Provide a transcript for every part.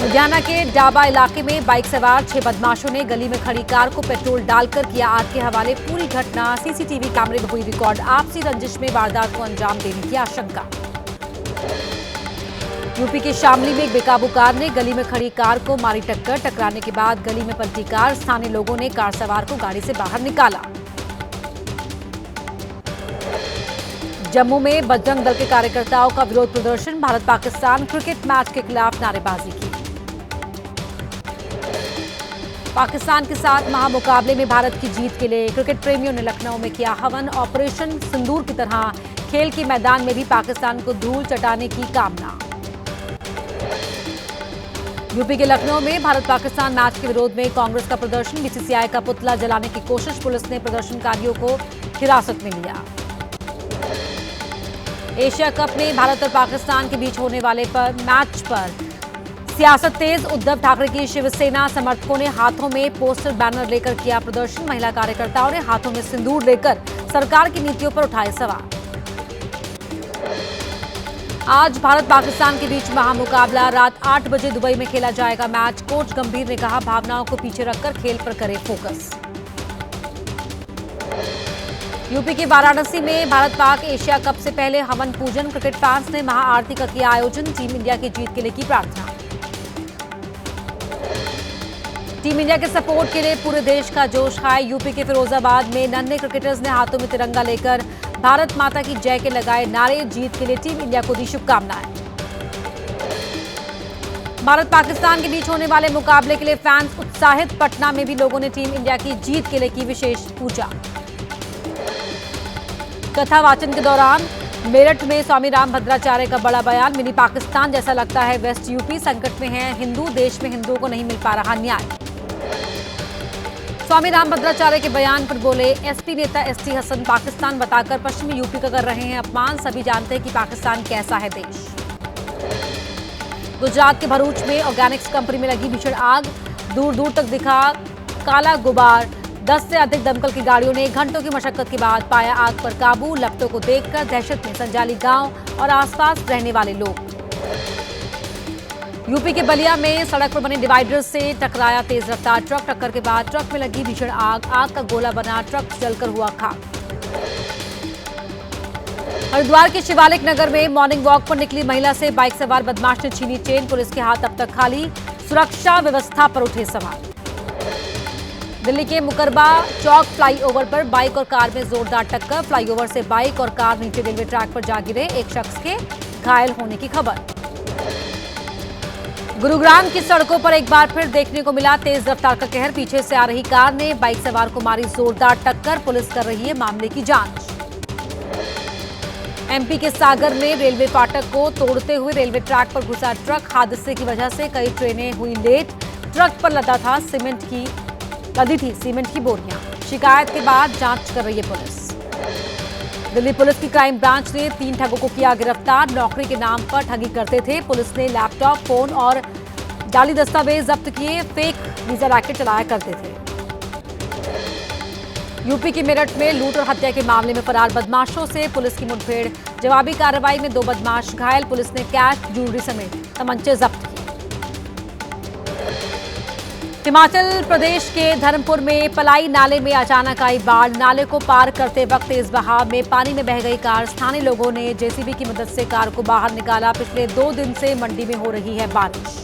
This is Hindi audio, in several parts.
लुधियाना के डाबा इलाके में बाइक सवार 6 बदमाशों ने गली में खड़ी कार को पेट्रोल डालकर किया आग के हवाले। पूरी घटना सीसीटीवी कैमरे में हुई रिकॉर्ड। आपसी रंजिश में वारदात को अंजाम देने की आशंका। यूपी के शामली में एक बेकाबू कार ने गली में खड़ी कार को मारी टक्कर। टकराने के बाद गली में पलटी कार। स्थानीय लोगों ने कार सवार को गाड़ी से बाहर निकाला। जम्मू में बजरंग दल के कार्यकर्ताओं का विरोध प्रदर्शन। भारत पाकिस्तान क्रिकेट मैच के खिलाफ नारेबाजी की। पाकिस्तान के साथ महामुकाबले में भारत की जीत के लिए क्रिकेट प्रेमियों ने लखनऊ में किया हवन। ऑपरेशन सिंदूर की तरह खेल के मैदान में भी पाकिस्तान को धूल चटाने की कामना। यूपी के लखनऊ में भारत पाकिस्तान मैच के विरोध में कांग्रेस का प्रदर्शन। बीसीसीआई का पुतला जलाने की कोशिश। पुलिस ने प्रदर्शनकारियों को हिरासत में लिया। एशिया कप में भारत और पाकिस्तान के बीच होने वाले मैच पर सियासत तेज। उद्धव ठाकरे की शिवसेना समर्थकों ने हाथों में पोस्टर बैनर लेकर किया प्रदर्शन। महिला कार्यकर्ताओं ने हाथों में सिंदूर लेकर सरकार की नीतियों पर उठाए सवाल। आज भारत पाकिस्तान के बीच महामुकाबला। रात 8 बजे दुबई में खेला जाएगा मैच। कोच गंभीर ने कहा, भावनाओं को पीछे रखकर खेल पर करें फोकस। यूपी के वाराणसी में भारत पाक एशिया कप से पहले हवन पूजन। क्रिकेट फैंस ने महाआरती का किया आयोजन। टीम इंडिया की जीत के लिए की प्रार्थना। टीम इंडिया के सपोर्ट के लिए पूरे देश का जोश है। यूपी के फिरोजाबाद में नन्हे क्रिकेटर्स ने हाथों में तिरंगा लेकर भारत माता की जय के लगाए नारे। जीत के लिए टीम इंडिया को दी शुभकामनाएं। भारत पाकिस्तान के बीच होने वाले मुकाबले के लिए फैंस उत्साहित। पटना में भी लोगों ने टीम इंडिया की जीत के लिए की विशेष पूजा। कथा वाचन के दौरान मेरठ में स्वामी राम भद्राचार्य का बड़ा बयान। मिनी पाकिस्तान जैसा लगता है वेस्ट यूपी। संकट में है हिंदू, देश में हिंदुओं को नहीं मिल पा रहा न्याय। स्वामी राम भद्राचार्य के बयान पर बोले एसपी नेता एसटी हसन, पाकिस्तान बताकर पश्चिमी यूपी का कर रहे हैं अपमान। सभी जानते हैं कि पाकिस्तान कैसा है देश। गुजरात के भरूच में ऑर्गेनिक्स कंपनी में लगी भीषण आग। दूर दूर तक दिखा काला गुबार। 10 से अधिक दमकल की गाड़ियों ने घंटों की मशक्कत के बाद पाया आग पर काबू। लपटों को देखकर दहशत में संजाली गांव और आसपास रहने वाले लोग। यूपी के बलिया में सड़क पर बने डिवाइडर से टकराया तेज रफ्तार ट्रक। टक्कर के बाद ट्रक में लगी भीषण आग। आग का गोला बना ट्रक जलकर हुआ खाक। हरिद्वार के शिवालिक नगर में मॉर्निंग वॉक पर निकली महिला से बाइक सवार बदमाश ने छीनी चेन। पुलिस के हाथ अब तक खाली। सुरक्षा व्यवस्था पर उठे सवाल। दिल्ली के मुकरबा चौक फ्लाईओवर पर बाइक और कार में जोरदार टक्कर। फ्लाईओवर से बाइक और कार नीचे रेलवे ट्रैक पर जा गिरे। एक शख्स के घायल होने की खबर। गुरुग्राम की सड़कों पर एक बार फिर देखने को मिला तेज रफ्तार का कहर। पीछे से आ रही कार ने बाइक सवार को मारी जोरदार टक्कर। पुलिस कर रही है मामले की जांच। एमपी के सागर में रेलवे फाटक को तोड़ते हुए रेलवे ट्रैक पर घुसा ट्रक। हादसे की वजह से कई ट्रेनें हुई लेट। ट्रक पर लदी थी सीमेंट की बोरियां। शिकायत के बाद जांच कर रही है पुलिस। दिल्ली पुलिस की क्राइम ब्रांच ने 3 ठगों को किया गिरफ्तार। नौकरी के नाम पर ठगी करते थे। पुलिस ने लैपटॉप, फोन और जाली दस्तावेज जब्त किए। फेक वीजा रैकेट चलाया करते थे। यूपी के मेरठ में लूट और हत्या के मामले में फरार बदमाशों से पुलिस की मुठभेड़। जवाबी कार्रवाई में 2 बदमाश घायल। पुलिस ने कैश, ज्वेलरी समेत तमंचे जब्त किए। हिमाचल प्रदेश के धर्मपुर में पलाई नाले में अचानक आई बाढ़। नाले को पार करते वक्त तेज बहाव में पानी में बह गई कार। स्थानीय लोगों ने जेसीबी की मदद से कार को बाहर निकाला। पिछले 2 दिन से मंडी में हो रही है बारिश।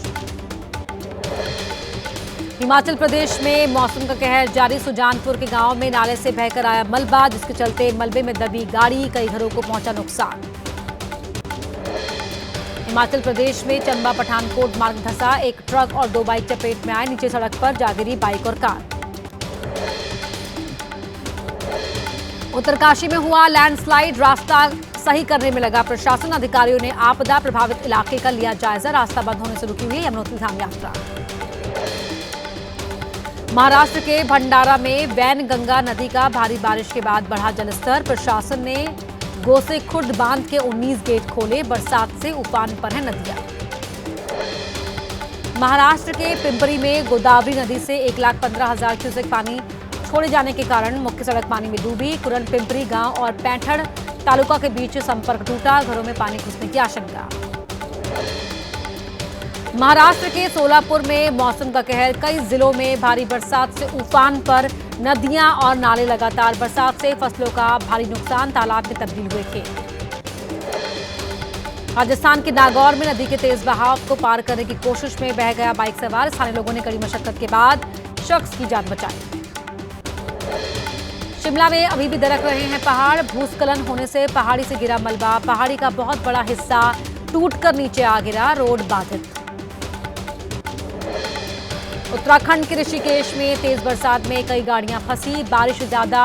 हिमाचल प्रदेश में मौसम का कहर जारी। सुजानपुर के गांव में नाले से बहकर आया मलबा, जिसके चलते मलबे में दबी गाड़ी। कई घरों को पहुंचा नुकसान। हिमाचल प्रदेश में चंबा पठानकोट मार्ग धंसा। एक ट्रक और 2 बाइक चपेट में आए। नीचे सड़क पर जा गिरी बाइक और कार। उत्तरकाशी में हुआ लैंडस्लाइड। रास्ता सही करने में लगा प्रशासन। अधिकारियों ने आपदा प्रभावित इलाके का लिया जायजा। रास्ता बंद होने से रुकी हुई यमुनोत्री धाम यात्रा। महाराष्ट्र के भंडारा में वैनगंगा नदी का भारी बारिश के बाद बढ़ा जलस्तर। प्रशासन ने गोसेखुर्द बांध के 19 गेट खोले। बरसात से उफान पर है नदियां। महाराष्ट्र के पिंपरी में गोदावरी नदी से 1,15,000 क्यूसेक पानी छोड़े जाने के कारण मुख्य सड़क पानी में डूबी। कुरन पिंपरी गांव और पैंठड़ तालुका के बीच संपर्क टूटा। घरों में पानी घुसने की आशंका। महाराष्ट्र के सोलापुर में मौसम का कहर, कई जिलों में भारी बरसात से उफान पर, नदियां और नाले लगातार बरसात से फसलों का भारी नुकसान, तालाब में तब्दील हुए खेत। राजस्थान के नागौर में नदी के तेज बहाव को पार करने की कोशिश में बह गया बाइक सवार, स्थानीय लोगों ने कड़ी मशक्कत के बाद शख्स की जान बचाई। शिमला में अभी भी दरक रहे हैं पहाड़, भूस्खलन होने से पहाड़ी से गिरा मलबा, पहाड़ी का बहुत बड़ा हिस्सा टूटकर नीचे आ गिरा, रोड बाधित। उत्तराखंड के ऋषिकेश में तेज बरसात में कई गाड़ियां फंसी, बारिश ज्यादा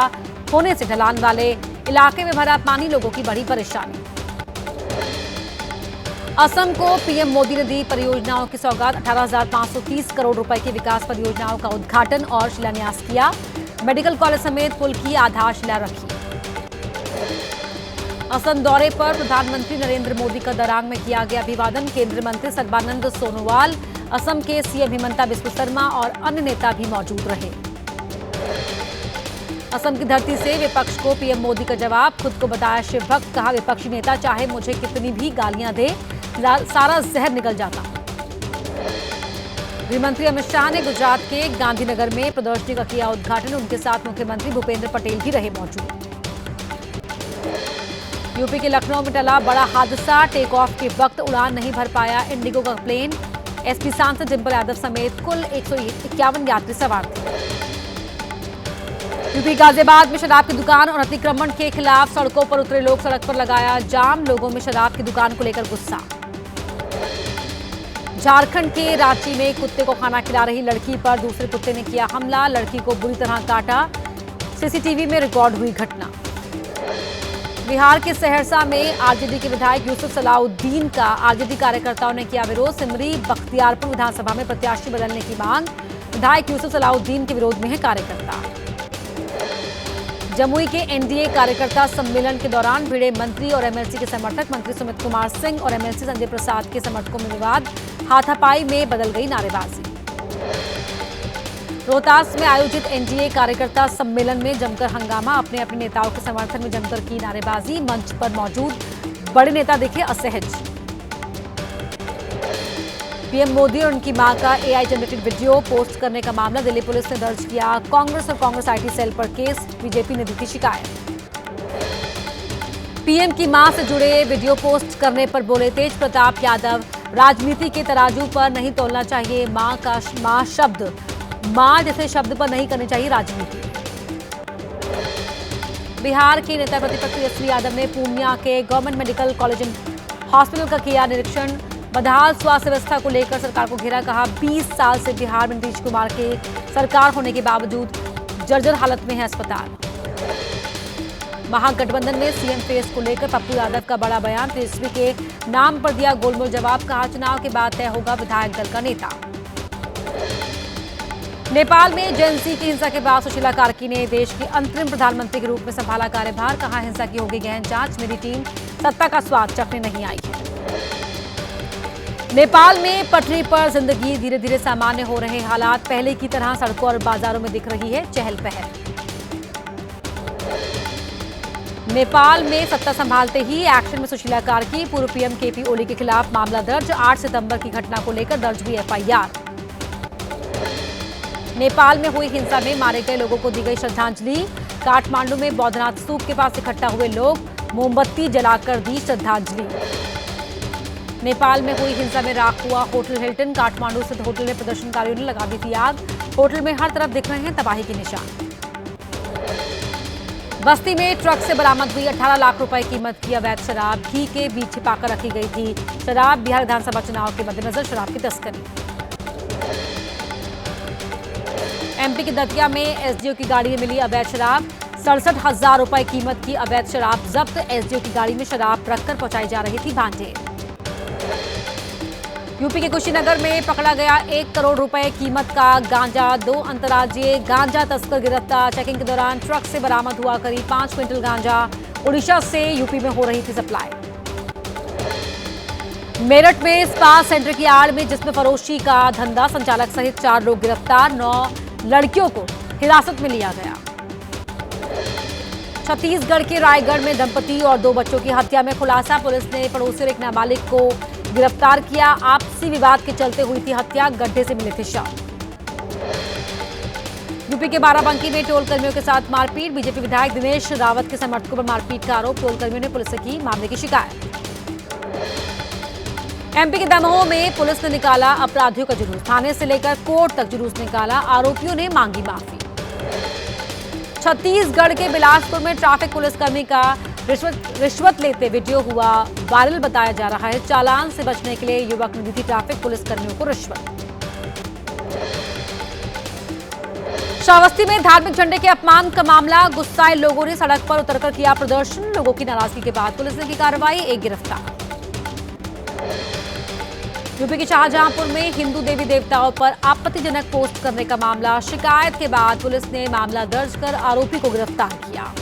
होने से ढलान वाले इलाके में भरा पानी, लोगों की बड़ी परेशानी। असम को पीएम मोदी ने दी परियोजनाओं की सौगात, 18,530 करोड़ रुपए की विकास परियोजनाओं का उद्घाटन और शिलान्यास किया। मेडिकल कॉलेज समेत पुल की आधारशिला रखी। असम दौरे पर प्रधानमंत्री नरेंद्र मोदी का दरांग में किया गया अभिवादन, केंद्रीय मंत्री सर्बानंद सोनोवाल, असम के सीएम हिमंता बिस्वा शर्मा और अन्य नेता भी मौजूद रहे। असम की धरती से विपक्ष को पीएम मोदी का जवाब, खुद को बताया शिव भक्त, कहा विपक्षी नेता चाहे मुझे कितनी भी गालियां दे, सारा जहर निकल जाता। गृहमंत्री अमित शाह ने गुजरात के गांधीनगर में प्रदर्शनी का किया उद्घाटन, उनके साथ मुख्यमंत्री भूपेंद्र पटेल भी रहे मौजूद। यूपी के लखनऊ में टला बड़ा हादसा, टेक ऑफ के वक्त उड़ान नहीं भर पाया इंडिगो का प्लेन, एसपी सांसद डिंपल यादव समेत कुल 151 यात्री सवार थे। यूपी गाजियाबाद में शराब की दुकान और अतिक्रमण के खिलाफ सड़कों पर उतरे लोग, सड़क पर लगाया जाम, लोगों में शराब की दुकान को लेकर गुस्सा। झारखंड के रांची में कुत्ते को खाना खिला रही लड़की पर दूसरे कुत्ते ने किया हमला, लड़की को बुरी तरह काटा, सीसीटीवी में रिकॉर्ड हुई घटना। बिहार के सहरसा में आरजेडी के विधायक यूसुफ सलाउद्दीन का आरजेडी कार्यकर्ताओं ने किया विरोध, सिमरी बख्तियारपुर विधानसभा में प्रत्याशी बदलने की मांग, विधायक यूसुफ सलाउद्दीन के विरोध में है कार्यकर्ता। जमुई के एनडीए कार्यकर्ता सम्मेलन के दौरान भिड़े मंत्री और एमएलसी के समर्थक, मंत्री सुमित कुमार सिंह और एमएलसी संजय प्रसाद के समर्थकों में विवाद, हाथापाई में बदल गई नारेबाजी। रोहतास में आयोजित एनडीए कार्यकर्ता सम्मेलन में जमकर हंगामा, अपने अपने नेताओं के समर्थन में जमकर की नारेबाजी, मंच पर मौजूद बड़े नेता दिखे असहज। पीएम मोदी और उनकी मां का एआई जनरेटेड वीडियो पोस्ट करने का मामला, दिल्ली पुलिस ने दर्ज किया कांग्रेस और कांग्रेस आईटी सेल पर केस, बीजेपी ने दी थी शिकायत। पीएम की मां से जुड़े वीडियो पोस्ट करने पर बोले तेज प्रताप यादव, राजनीति के तराजू पर नहीं तोलना चाहिए मां शब्द, मां जैसे शब्द पर नहीं करनी चाहिए राजनीति। बिहार के नेता प्रतिपक्ष तेजस्वी यादव ने पूर्णिया के government medical college and hospital का किया निरीक्षण, बदहाल स्वास्थ्य व्यवस्था को लेकर सरकार को घेरा, कहा 20 साल से बिहार में नीतीश कुमार के सरकार होने के बावजूद जर्जर हालत में है अस्पताल। महागठबंधन में सीएम फेस को लेकर पप्पू यादव का बड़ा बयान, तेजस्वी के नाम पर दिया गोलमोल जवाब, कहा चुनाव के बाद तय होगा विधायक दल का नेता। नेपाल में जेएनसी की हिंसा के बाद सुशीला कार्की ने देश की अंतरिम प्रधानमंत्री के रूप में संभाला कार्यभार, कहा हिंसा की होगी गहन जांच, मेरी टीम सत्ता का स्वाद चखने नहीं आई है। नेपाल में पटरी पर जिंदगी धीरे धीरे सामान्य हो रहे हालात, पहले की तरह सड़कों और बाजारों में दिख रही है चहल पहल। नेपाल में सत्ता संभालते ही एक्शन में सुशीला कार्की, पूर्व पीएम केपी ओली के खिलाफ मामला दर्ज, 8 सितंबर की घटना को लेकर दर्ज हुई एफआईआर। नेपाल में हुई हिंसा में मारे गए लोगों को दी गई श्रद्धांजलि, काठमांडू में बौद्धनाथ स्तूप के पास इकट्ठा हुए लोग मोमबत्ती जलाकर दी श्रद्धांजलि। नेपाल में हुई हिंसा में राख हुआ होटल हिल्टन, काठमांडू स्थित होटल में प्रदर्शनकारियों ने लगा दी थी आग, होटल में हर तरफ दिख रहे हैं तबाही के निशान। बस्ती में ट्रक से बरामद हुई 18 लाख रुपए कीमत की अवैध शराब, घी के बीच छिपाकर रखी गई थी शराब, बिहार विधानसभा चुनाव के मद्देनजर शराब की तस्करी। एमपी के दतिया में एसडीओ की गाड़ी में मिली अवैध शराब, 67,000 रुपए कीमत की अवैध शराब जब्त, एसडीओ की गाड़ी में शराब रखकर पहुंचाई जा रही थी भांजे। यूपी के कुशीनगर में पकड़ा गया 1 करोड़ रुपए कीमत का गांजा, 2 अंतर्राज्यीय गांजा तस्कर गिरफ्तार, चेकिंग के दौरान ट्रक से बरामद हुआ करीब 5 क्विंटल गांजा, उड़ीसा से यूपी में हो रही थी सप्लाई। मेरठ में स्पा सेंटर की आड़ में जिसमें फरोशी का धंधा, संचालक सहित 4 लोग गिरफ्तार, 9 लड़कियों को हिरासत में लिया गया। छत्तीसगढ़ के रायगढ़ में दंपति और 2 बच्चों की हत्या में खुलासा, पुलिस ने पड़ोसी और एक नाबालिग को गिरफ्तार किया। आपसी विवाद के चलते हुई थी हत्या, गड्ढे से मिले थे शव। यूपी के बाराबंकी में टोल कर्मियों के साथ मारपीट, बीजेपी विधायक दिनेश रावत के समर्थकों पर मारपीट का आरोप, टोल कर्मियों ने पुलिस से की मामले की शिकायत। एमपी के दमोह में पुलिस ने निकाला अपराधियों का जुलूस, थाने से लेकर कोर्ट तक जुलूस निकाला, आरोपियों ने मांगी माफी। छत्तीसगढ़ के बिलासपुर में ट्रैफिक पुलिसकर्मी का रिश्वत लेते वीडियो हुआ वायरल बताया जा रहा है। चालान से बचने के लिए युवक ने दी थी ट्रैफिक पुलिसकर्मियों को रिश्वत। श्रावस्ती में धार्मिक झंडे के अपमान का मामला, गुस्साए लोगों ने सड़क पर उतरकर किया प्रदर्शन, लोगों की नाराजगी के बाद पुलिस ने की कार्रवाई, एक गिरफ्तार। यूपी के शाहजहांपुर में हिंदू देवी देवताओं पर आपत्तिजनक पोस्ट करने का मामला, शिकायत के बाद पुलिस ने मामला दर्ज कर आरोपी को गिरफ्तार किया।